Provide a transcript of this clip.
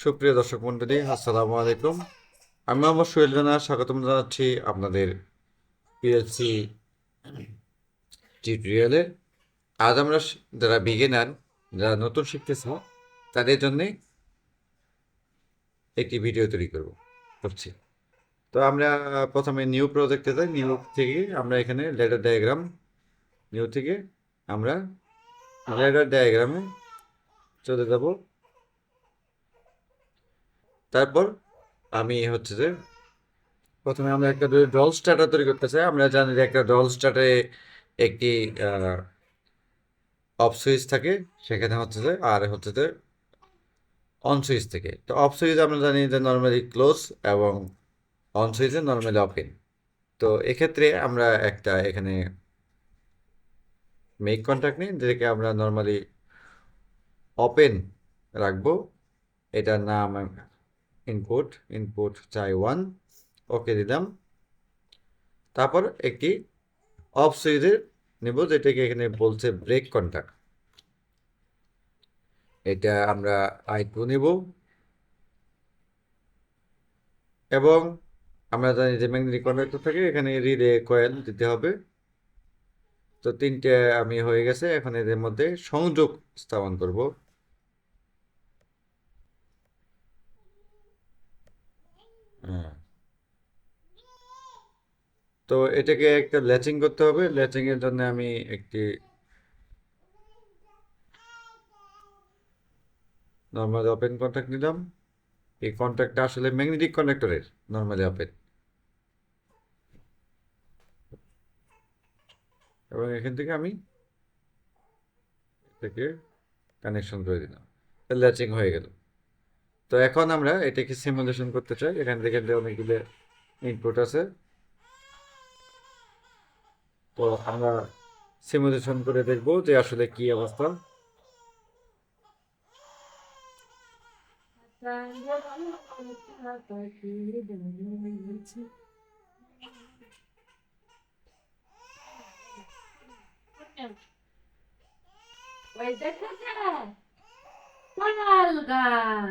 সুপ্রিয় দর্শক মণ্ডলী, আসসালামু আলাইকুম। আমি মোহাম্মদ সোহেল রানা, স্বাগতম জানাচ্ছি আপনাদের পিএলসি টিউটোরিয়ালে। আজ আমরা যারা বিগিনার, যারা নতুন শিখতেছে, তাদের জন্যে একটি ভিডিও তৈরি করছি। তো আমরা প্রথমে নিউ প্রজেক্টে যাই। নিউ থেকে আমরা এখানে লেডার ডায়াগ্রাম, নিউ থেকে আমরা লেডার ডায়াগ্রামে চলে যাব। তারপর আমি হচ্ছে যে প্রথমে আমরা একটা ডল স্টার্টার তৈরি করতে চাই। আমরা জানি যে একটা ডল স্টার্টারে একটি অফ সুইচ থাকে, সেখানে হচ্ছে যে আর হচ্ছে যে অন সুইচ থেকে। তো অফ সুইচ আমরা জানি যে নর্মালি ক্লোজ এবং অন সুইচে নর্মালি ওপেন। তো এক্ষেত্রে আমরা একটা এখানে মেক কন্ট্যাক্ট নিই, যেটাকে আমরা নর্মালি ওপেন রাখবো। এটার নাম ইনপুট, ইনপুট চাই 1, ওকে দিলাম। তারপর একটি অফ সুইচের নেব, যেটাকে এখানে বলছে ব্রেক কন্ট্যাক্ট। এটা আমরা I2 নেব এবং আমরা জানি যে ম্যাগনেটিক কন্ডাক্টর থাকে, এখানে রিলে কয়েল দিতে হবে। তো তিনটে আমি হয়ে গেছে। এখন এদের মধ্যে সংযোগ স্থাপন করব। হ্যাঁ, তো এটাকে একটা ল্যাচিং করতে হবে। ল্যাচিং এর জন্য আমি একটি নর্মাল ওপেন কন্ট্যাক্ট নিলাম। এই কন্ট্যাক্টটা আসলে ম্যাগনেটিক কন্ডাক্টরের নর্মালি ওপেন, এবং এখান থেকে আমি এটাকে কানেকশন করে দিলাম। ল্যাচিং হয়ে গেল। তো এখন আমরা এটাকে সিমুলেশন করতে চাই। এখান থেকে অনেকগুলো ইনপুট আছে। তো আমরা সিমুলেশন করে দেখব যে আসলে কি অবস্থা। ওই দেখো না, পাগল গা।